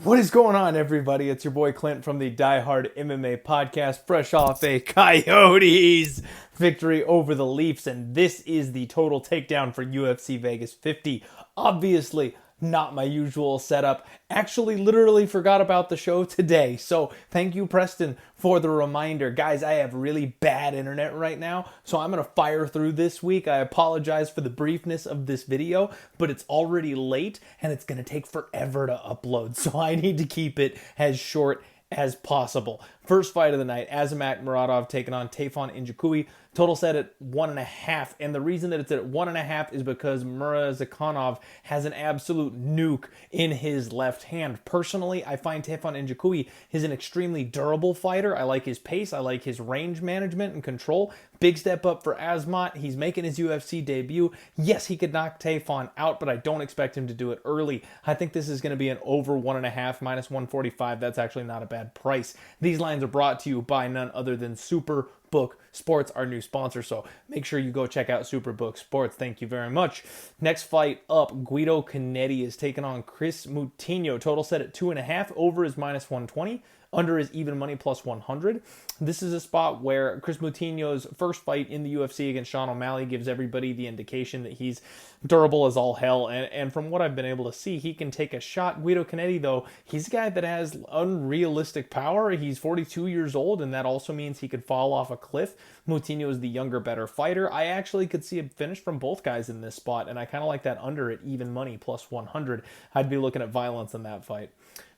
What is going on, everybody? It's your boy Clint from the Die Hard MMA podcast, fresh off a Coyotes victory over the Leafs, and this is the total takedown for UFC Vegas 50. Obviously, not my usual setup. Actually, literally forgot about the show today, so thank you, Preston, for the reminder. Guys, I have really bad internet right now, so I'm going to fire through this week. I apologize for the briefness of this video, but it's already late, and it's going to take forever to upload, so I need to keep it as short as possible. First fight of the night, Azamat Muradov taking on Tayfon Njokuyi. Total set at 1.5, and the reason that it's at 1.5 is because Murazakhanov has an absolute nuke in his left hand. Personally, I find Tayfon Njokuyi is an extremely durable fighter. I like his pace, I like his range management and control. Big step up for Azamat. He's making his UFC debut. Yes, he could knock Tayfon out, but I don't expect him to do it early. I think this is going to be an over 1.5, minus 145. That's actually not a bad price. These lines are brought to you by none other than Superbook Sports, our new sponsor, so make sure you go check out Superbook Sports. Thank you very much. Next fight up, Guido Canetti is taking on Kris Moutinho. Total set at 2.5, over is minus 120. Under is even money plus 100. This is a spot where Kris Moutinho's first fight in the UFC against Sean O'Malley gives everybody the indication that he's durable as all hell. And from what I've been able to see, he can take a shot. Guido Canetti, though, he's a guy that has unrealistic power. He's 42 years old, and that also means he could fall off a cliff. Moutinho is the younger, better fighter. I actually could see a finish from both guys in this spot, and I kind of like that under at even money plus 100. I'd be looking at violence in that fight.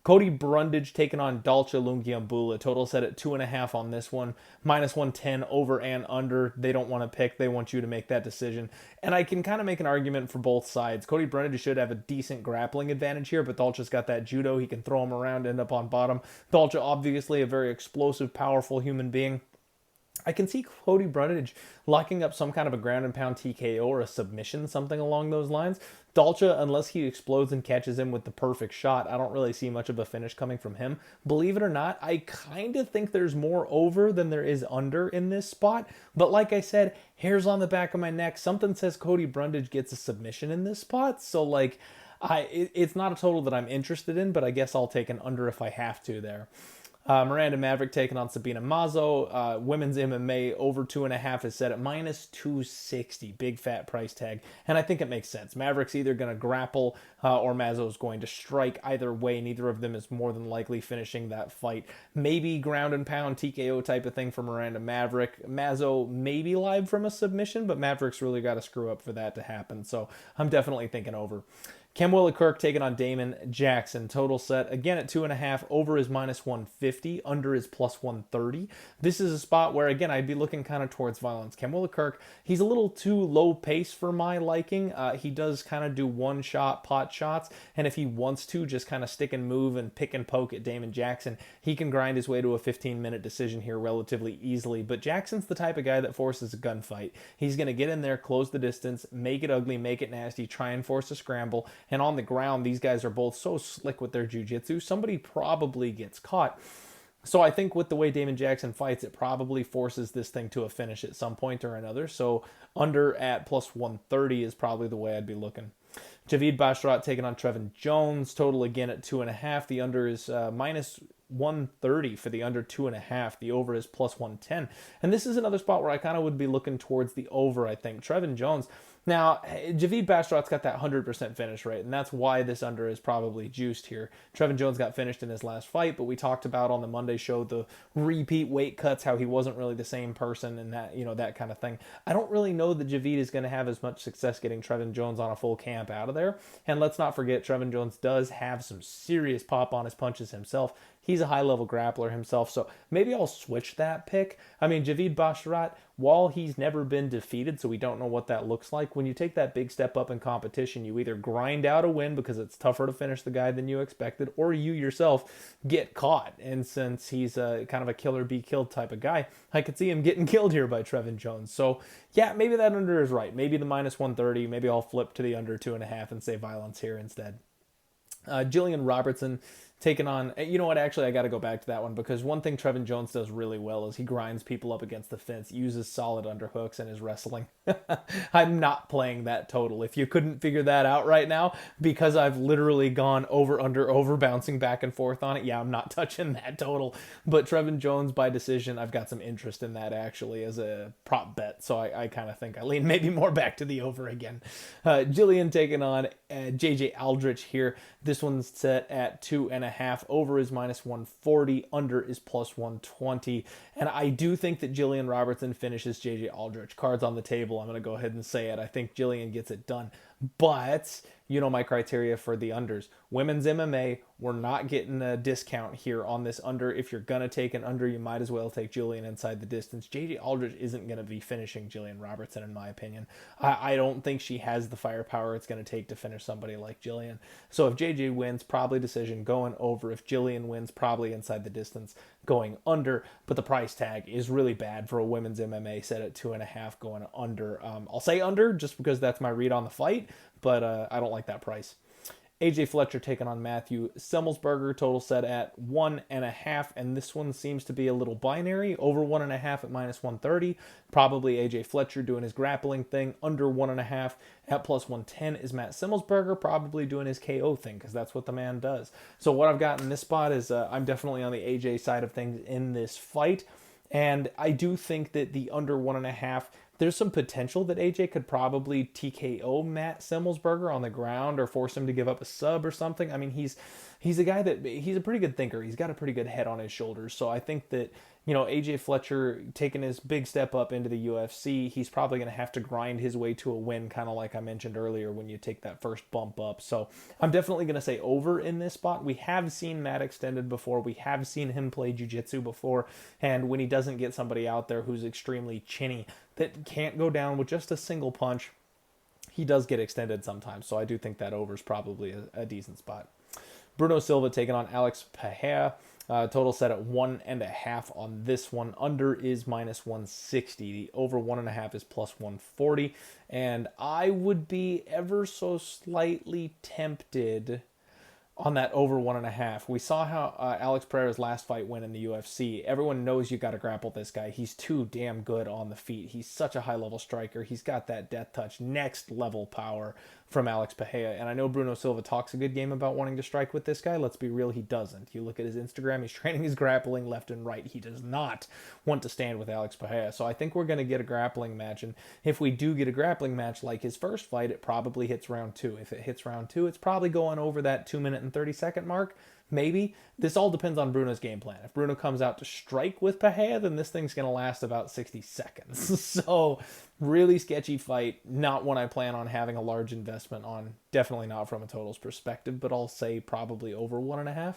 Cody Brundage taking on Dalcha Lungiambula. Total set at 2.5 on this one. Minus 110 over and under. They don't want to pick. They want you to make that decision. And I can kind of make an argument for both sides. Cody Brundage should have a decent grappling advantage here, but Dalcha's got that judo. He can throw him around, end up on bottom. Dalcha, obviously a very explosive, powerful human being. I can see Cody Brundage locking up some kind of a ground and pound TKO or a submission, something along those lines. Dalcha, unless he explodes and catches him with the perfect shot, I don't really see much of a finish coming from him. Believe it or not, I kind of think there's more over than there is under in this spot. But like I said, hairs on the back of my neck. Something says Cody Brundage gets a submission in this spot. So like, it's not a total that I'm interested in, but I guess I'll take an under if I have to there. Miranda Maverick taking on Sabina Mazo. Women's MMA over 2.5 is set at minus 260. Big fat price tag. And I think it makes sense. Maverick's either going to grapple or Mazo's going to strike. Either way, neither of them is more than likely finishing that fight. Maybe ground and pound TKO type of thing for Miranda Maverick. Mazo maybe live from a submission, but Maverick's really got to screw up for that to happen. So I'm definitely thinking over. Kirk taking on Damon Jackson. Total set, again at 2.5. Over is minus 150. Under is plus 130. This is a spot where, again, I'd be looking kind of towards violence. Kirk, he's a little too low pace for my liking. He does kind of do one-shot pot shots, and if he wants to just kind of stick and move and pick and poke at Damon Jackson, he can grind his way to a 15-minute decision here relatively easily. But Jackson's the type of guy that forces a gunfight. He's going to get in there, close the distance, make it ugly, make it nasty, try and force a scramble. And on the ground, these guys are both so slick with their jiu-jitsu, somebody probably gets caught. So I think with the way Damon Jackson fights, it probably forces this thing to a finish at some point or another. So under at plus 130 is probably the way I'd be looking. Javid Bashrat taking on Trevin Jones. Total again at 2.5. The under is minus 130 for the under 2.5. The over is plus 110. And this is another spot where I kind of would be looking towards the over, I think. Trevin Jones. Now, Javid Bashrat's got that 100% finish rate, and that's why this under is probably juiced here. Trevin Jones got finished in his last fight, but we talked about on the Monday show the repeat weight cuts, how he wasn't really the same person and that, that kind of thing. I don't really know that Javid is going to have as much success getting Trevin Jones on a full camp out of there. And let's not forget, Trevin Jones does have some serious pop on his punches himself. He's a high-level grappler himself, so maybe I'll switch that pick. I mean, Javid Bashrat, while he's never been defeated, so we don't know what that looks like, when you take that big step up in competition, you either grind out a win because it's tougher to finish the guy than you expected, or you yourself get caught. And since he's a kind of a killer be killed type of guy, I could see him getting killed here by Trevin Jones. So yeah, maybe that under is right. Maybe the minus 130. Maybe I'll flip to the under 2.5 and say violence here instead. Jillian Robertson taking on, you know what, actually, I got to go back to that one because one thing Trevin Jones does really well is he grinds people up against the fence, uses solid underhooks in his wrestling. I'm not playing that total. If you couldn't figure that out right now, because I've literally gone over, under, over, bouncing back and forth on it, yeah, I'm not touching that total. But Trevin Jones by decision, I've got some interest in that actually as a prop bet. So I kind of think I lean maybe more back to the over again. Jillian taking on JJ Aldrich here. This one's set at 2.5. Over is minus 140. Under is plus 120. And I do think that Jillian Robertson finishes JJ Aldrich. Cards on the table. I'm going to go ahead and say it. I think Jillian gets it done. But you know my criteria for the unders. Women's MMA, we're not getting a discount here on this under. If you're going to take an under, you might as well take Jillian inside the distance. JJ Aldrich isn't going to be finishing Jillian Robertson, in my opinion. I don't think she has the firepower it's going to take to finish somebody like Jillian. So if JJ wins, probably decision going over. If Jillian wins, probably inside the distance going under. But the price tag is really bad for a women's MMA set at 2.5 going under. I'll say under just because that's my read on the fight, but I don't like that price. AJ Fletcher taking on Matthew Semelsberger, total set at 1.5, and this one seems to be a little binary. Over 1.5 at minus 130. Probably AJ Fletcher doing his grappling thing. Under 1.5 at plus 110 is Matt Semelsberger, probably doing his KO thing, because that's what the man does. So what I've got in this spot is I'm definitely on the AJ side of things in this fight, and I do think that the under 1.5, there's some potential that AJ could probably TKO Matt Semelsberger on the ground or force him to give up a sub or something. I mean, he's a guy that, he's a pretty good thinker. He's got a pretty good head on his shoulders. So I think that, you know, AJ Fletcher taking his big step up into the UFC, he's probably going to have to grind his way to a win, kind of like I mentioned earlier when you take that first bump up. So I'm definitely going to say over in this spot. We have seen Matt extended before. We have seen him play jiu-jitsu before. And when he doesn't get somebody out there who's extremely chinny, that can't go down with just a single punch, he does get extended sometimes. So I do think that over is probably a decent spot. Bruno Silva taking on Alex Pereira. Total set at 1.5 on this one. Under is minus 160. The over 1.5 is plus 140. And I would be ever so slightly tempted on that over 1.5. We saw how Alex Pereira's last fight went in the UFC. Everyone knows you got to grapple this guy. He's too damn good on the feet. He's such a high-level striker. He's got that death touch, next-level power from Alex Pereira. And I know Bruno Silva talks a good game about wanting to strike with this guy. Let's be real, he doesn't. You look at his Instagram, he's training his grappling left and right. He does not want to stand with Alex Pereira. So I think we're going to get a grappling match. And if we do get a grappling match like his first fight, it probably hits round 2. If it hits round 2, it's probably going over that 2-minute and 30-second mark. Maybe. This all depends on Bruno's game plan. If Bruno comes out to strike with Pereira, then this thing's going to last about 60 seconds. So, really sketchy fight. Not one I plan on having a large investment on. Definitely not from a totals perspective, but I'll say probably over 1.5.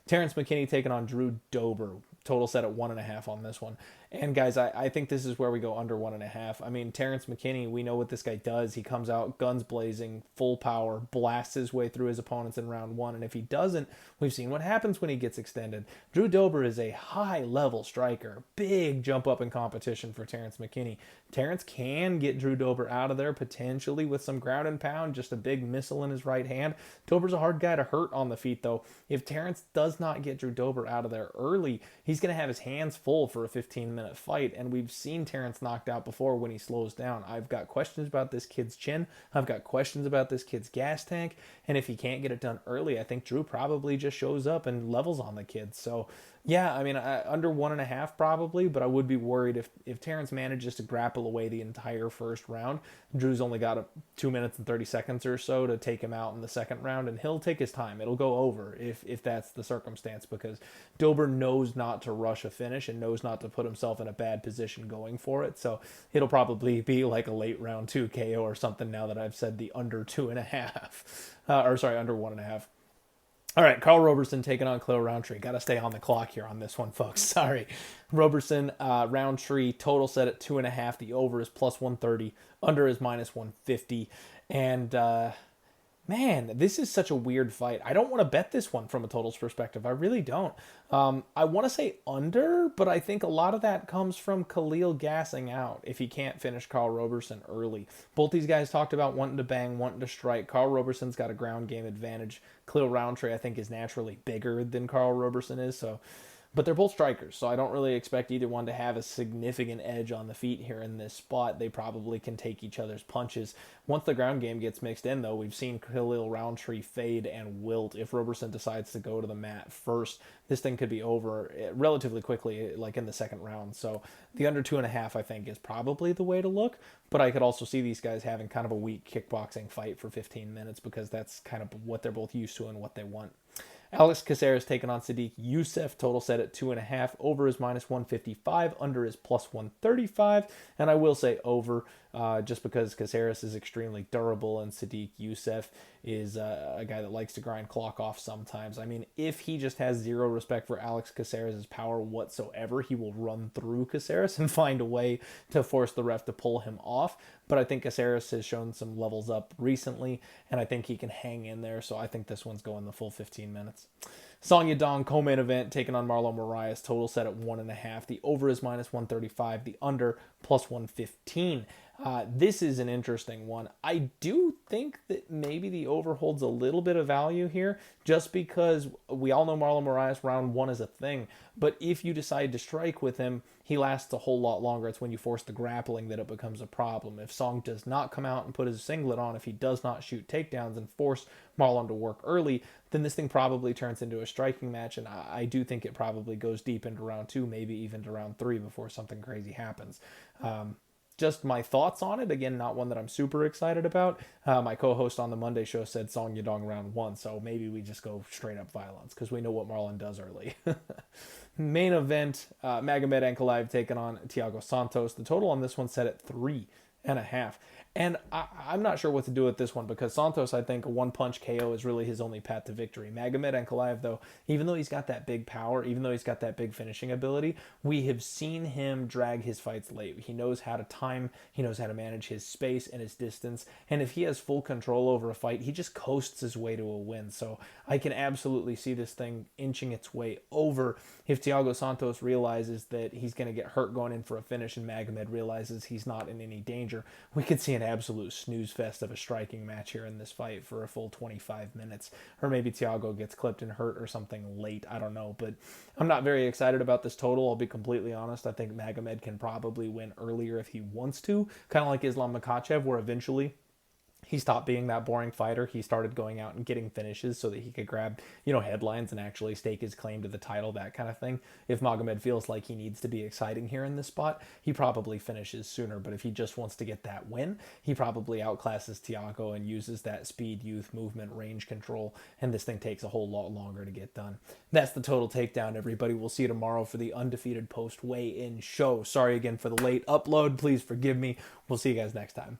Terence McKinney taking on Drew Dober. Total set at 1.5 on this one. And guys, I think this is where we go under 1.5. I mean, Terence McKinney, we know what this guy does. He comes out guns blazing, full power, blasts his way through his opponents in round 1. And if he doesn't, we've seen what happens when he gets extended. Drew Dober is a high-level striker. Big jump up in competition for Terence McKinney. Terence can get Drew Dober out of there potentially with some ground and pound, just a big missile in his right hand. Dober's a hard guy to hurt on the feet, though. If Terence does not get Drew Dober out of there early, he's going to have his hands full for a 15-minute fight, and we've seen Terence knocked out before when he slows down. I've got questions about this kid's chin. I've got questions about this kid's gas tank, and if he can't get it done early, I think Drew probably just shows up and levels on the kid. So yeah, I mean, under 1.5 probably, but I would be worried if Terence manages to grapple away the entire first round. Drew's only got 2 minutes and 30 seconds or so to take him out in the second round, and he'll take his time. It'll go over if that's the circumstance, because Dober knows not to rush a finish and knows not to put himself in a bad position going for it. So it'll probably be like a late round 2 KO or something now that I've said the under 2.5. Under 1.5. All right, Karl Roberson taking on Khalil Rountree. Got to stay on the clock here on this one, folks. Sorry. Roberson, Rountree, total set at 2.5. The over is plus 130. Under is minus 150. And Man, this is such a weird fight. I don't want to bet this one from a totals perspective. I really don't. I want to say under, but I think a lot of that comes from Khalil gassing out if he can't finish Karl Roberson early. Both these guys talked about wanting to bang, wanting to strike. Karl Roberson's got a ground game advantage. Khalil Rountree, I think, is naturally bigger than Karl Roberson is, so... But they're both strikers, so I don't really expect either one to have a significant edge on the feet here in this spot. They probably can take each other's punches. Once the ground game gets mixed in, though, we've seen Khalil Rountree fade and wilt. If Roberson decides to go to the mat first, this thing could be over relatively quickly, like in the second round. So the under 2.5, I think, is probably the way to look. But I could also see these guys having kind of a weak kickboxing fight for 15 minutes because that's kind of what they're both used to and what they want. Alex Caceres taking on Sodiq Yusuff. Total set at 2.5. Over is minus 155. Under is plus 135. And I will say over just because Caceres is extremely durable and Sodiq Yusuff is a guy that likes to grind clock off sometimes. I mean, if he just has zero respect for Alex Caceres' power whatsoever, he will run through Caceres and find a way to force the ref to pull him off. But I think Caceres has shown some levels up recently, and I think he can hang in there. So I think this one's going the full 15 minutes. Song Yadong co-main event taking on Marlon Moraes. Total set at 1.5. The over is minus 135. The under plus 115. This is an interesting one. I do think that maybe the over holds a little bit of value here just because we all know Marlon Moraes round one is a thing. But if you decide to strike with him, he lasts a whole lot longer. It's when you force the grappling that it becomes a problem. If Song does not come out and put his singlet on, if he does not shoot takedowns and force Marlon to work early, then this thing probably turns into a striking match. And I do think it probably goes deep into round two, maybe even to round three before something crazy happens. Just my thoughts on it. Again, not one that I'm super excited about. My co-host on the Monday show said Song Yadong round one, so maybe we just go straight up violence because we know what Marlon does early. Main event, Magomed Ankalaev taking on Thiago Santos. The total on this one set at 3.5. And I'm not sure what to do with this one because Santos, I think, a one-punch KO is really his only path to victory. Magomed Ankalaev, though, even though he's got that big power, even though he's got that big finishing ability, we have seen him drag his fights late. He knows how to time, he knows how to manage his space and his distance, and if he has full control over a fight, he just coasts his way to a win. So I can absolutely see this thing inching its way over if Thiago Santos realizes that he's going to get hurt going in for a finish and Magomed realizes he's not in any danger. We could see an absolute snooze fest of a striking match here in this fight for a full 25 minutes. Or maybe Thiago gets clipped and hurt or something late. I don't know. But I'm not very excited about this total. I'll be completely honest. I think Magomed can probably win earlier if he wants to. Kind of like Islam Makhachev, where eventually he stopped being that boring fighter. He started going out and getting finishes so that he could grab, headlines and actually stake his claim to the title, that kind of thing. If Magomed feels like he needs to be exciting here in this spot, he probably finishes sooner. But if he just wants to get that win, he probably outclasses Thiago and uses that speed, youth, movement, range control, and this thing takes a whole lot longer to get done. That's the total takedown, everybody. We'll see you tomorrow for the Undefeated Post Weigh-In show. Sorry again for the late upload. Please forgive me. We'll see you guys next time.